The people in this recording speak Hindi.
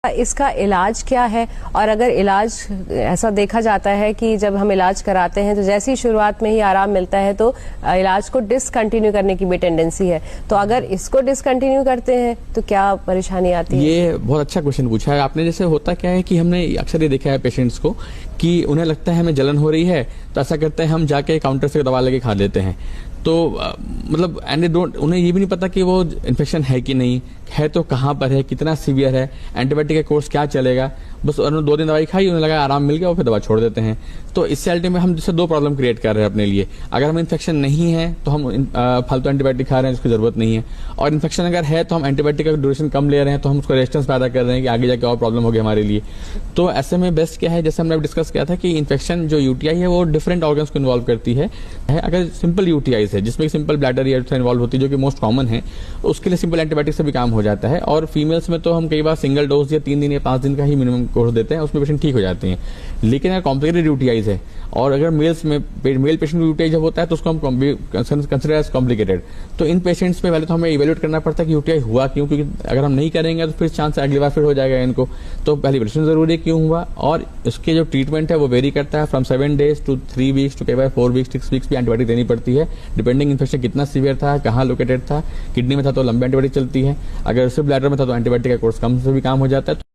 इसका इलाज क्या है? और अगर इलाज ऐसा देखा जाता है कि जब हम इलाज कराते हैं तो जैसे ही शुरुआत में ही आराम मिलता है तो इलाज को डिसकंटिन्यू करने की भी टेंडेंसी है, तो अगर इसको डिसकंटिन्यू करते हैं तो क्या परेशानी आती है? ये बहुत अच्छा क्वेश्चन पूछा है आपने। जैसे होता क्या है कि हमने अक्सर ये देखा है पेशेंट्स को कि उन्हें लगता है हमें जलन हो रही है, तो ऐसा करते हैं हम जाके काउंटर से दवा लेके खा लेते हैं। तो मतलब उन्हें ये भी नहीं पता कि वो इन्फेक्शन है कि नहीं है, तो कहाँ पर है, कितना सीवियर है, एंटीबायोटिक का कोर्स क्या चलेगा। बस उन्होंने 2 दिन दवाई खाई, उन्हें लगा आराम मिल गया और फिर दवा छोड़ देते हैं। तो इससे अल्टीमेटली हम जैसे 2 प्रॉब्लम क्रिएट कर रहे हैं अपने लिए। अगर हम इन्फेक्शन नहीं है तो हम फालतू एंटीबायोटिक खा रहे हैं जिसकी जरूरत नहीं है, और इन्फेक्शन अगर है तो हम एंटीबायोटिक का ड्यूरेशन कम ले रहे हैं, तो हम उसको रेजिस्टेंस पैदा कर रहे हैं कि आगे जाके और प्रॉब्लम होगी हमारे लिए। तो ऐसे में बेस्ट क्या है, जैसे हमने डिस्कस किया था कि इन्फेक्शन जो यूटीआई है वो डिफरेंट ऑर्गन्स को इन्वॉल्व करती है। अगर सिंपल यूटीआई है जिसमें सिंपल ब्लैडर या इन्वॉल्व होती है जो कि मोस्ट कॉमन है, उसके लिए सिंपल एंटीबायोटिक से भी काम हो जाता है। और फीमेल्स में तो हम कई बार सिंगल डोज या 3 दिन या 5 दिन का ही मिनिमम कोर्स देते हैं, उसमें पेशेंट ठीक हो जाते हैं। लेकिन अगर कॉम्प्लिकेटेड यूटीआईज है और अगर मेल्स में मेल पेशेंट यूटीआई जब होता है तो उसको हम कंसिडर एज कॉम्प्लिकेटेड। तो इन पेशेंट्स में पहले तो हमें इवेल्युएट करना पड़ता है कि यूटीआई हुआ क्यों, क्योंकि अगर हम नहीं करेंगे तो फिर चांस अगली बार फिर हो जाएगा इनको। तो पहली इवेल्युएशन जरूरी है क्यों हुआ, और इसके जो ट्रीटमेंट है वो वेरी करता है from 7 days to 3 weeks to कई बार 4 weeks 6 weeks भी एंटीबायोटिक देनी पड़ती है, डिपेंडिंग इन्फेक्शन कितना सीवियर था, कहाँ लोकेटेड था। किडनी में था तो लंबी एंटीबायोटिक चलती है, अगर सिर्फ ब्लैडर में था तो एंटीबायोटिक का कोर्स कम से भी काम हो जाता है।